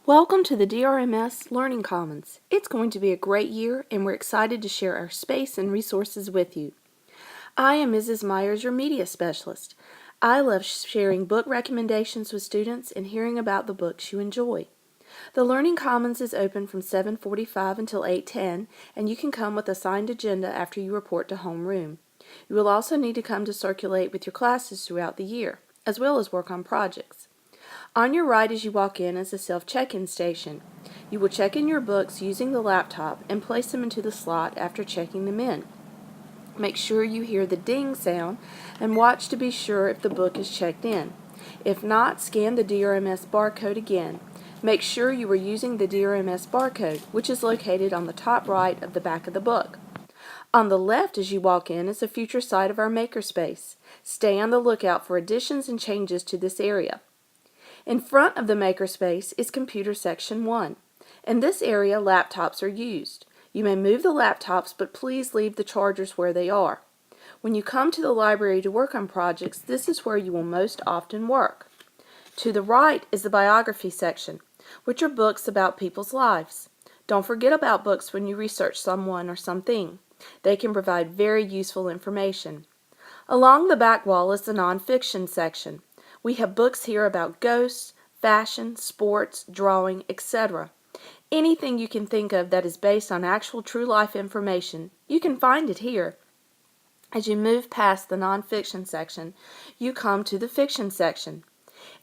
Welcome to the DRMS Learning Commons. It's going to be a great year and we're excited to share our space and resources with you. I am Mrs. Myers, your media specialist. I love sharing book recommendations with students and hearing about the books you enjoy. The Learning Commons is open from 7:45 until 8:10, and you can come with a signed agenda after you report to homeroom. You will also need to come to circulate with your classes throughout the year, as well as work on projects. On your right as you walk in is a self-check-in station. You will check in your books using the laptop and place them into the slot after checking them in. Make sure you hear the ding sound and watch to be sure if the book is checked in. If not, scan the DRMS barcode again. Make sure you are using the DRMS barcode, which is located on the top right of the back of the book. On the left as you walk in is a future site of our makerspace. Stay on the lookout for additions and changes to this area. In front of the makerspace is Computer Section 1. In this area, laptops are used. You may move the laptops, but please leave the chargers where they are. When you come to the library to work on projects, this is where you will most often work. To the right is the biography section, which are books about people's lives. Don't forget about books when you research someone or something. They can provide very useful information. Along the back wall is the nonfiction section. We have books here about ghosts, fashion, sports, drawing, etc. Anything you can think of that is based on actual true life information, you can find it here. As you move past the nonfiction section, you come to the fiction section.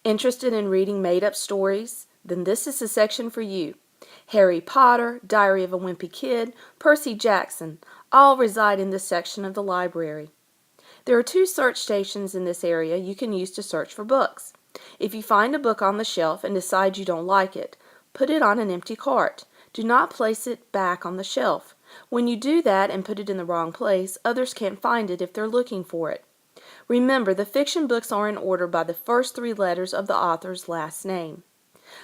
Interested in reading made-up stories? Then this is the section for you. Harry Potter, Diary of a Wimpy Kid, Percy Jackson, all reside in this section of the library. There are 2 search stations in this area you can use to search for books. If you find a book on the shelf and decide you don't like it, put it on an empty cart. Do not place it back on the shelf. When you do that and put it in the wrong place, others can't find it if they're looking for it. Remember, the fiction books are in order by the first 3 letters of the author's last name.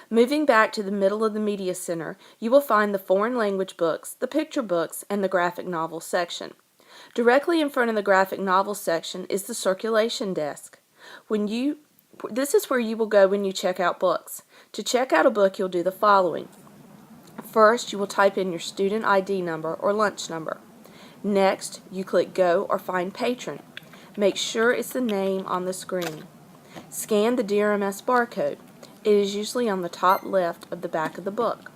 Moving back to the middle of the Media Center, you will find the foreign language books, the picture books, and the graphic novel section. Directly in front of the graphic novel section is the circulation desk. This is where you will go when you check out books. To check out a book, you'll do the following. First, you will type in your student ID number or lunch number. Next, you click Go or Find Patron. Make sure it's the name on the screen. Scan the DRMS barcode. It is usually on the top left of the back of the book.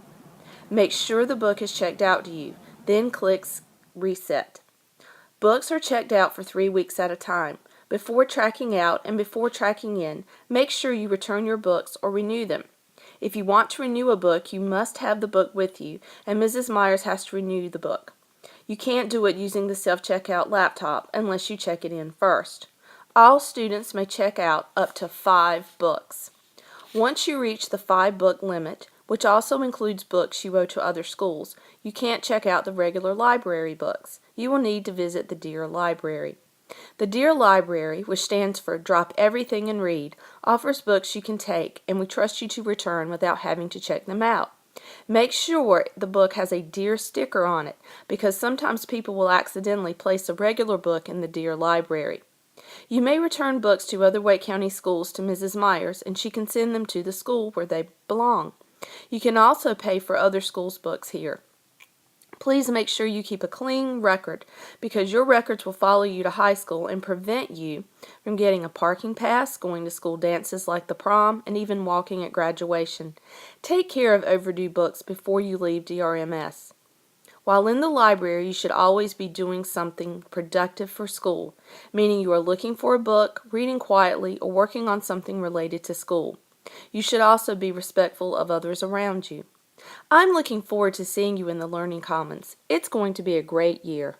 Make sure the book is checked out to you. Then click Reset. Books are checked out for 3 weeks at a time. Before tracking out and before tracking in, make sure you return your books or renew them. If you want to renew a book, you must have the book with you, and Mrs. Myers has to renew the book. You can't do it using the self-checkout laptop unless you check it in first. All students may check out up to 5 books. Once you reach the 5-book limit, which also includes books you owe to other schools, you can't check out the regular library books. You will need to visit the Dear Library. The Dear Library, which stands for Drop Everything and Read, offers books you can take, and we trust you to return without having to check them out. Make sure the book has a Dear sticker on it, because sometimes people will accidentally place a regular book in the Dear Library. You may return books to other Wake County schools to Mrs. Myers, and she can send them to the school where they belong. You can also pay for other schools' books here. Please make sure you keep a clean record, because your records will follow you to high school and prevent you from getting a parking pass, going to school dances like the prom, and even walking at graduation. Take care of overdue books before you leave DRMS. While in the library, you should always be doing something productive for school, meaning you are looking for a book, reading quietly, or working on something related to school. You should also be respectful of others around you. I'm looking forward to seeing you in the Learning Commons. It's going to be a great year.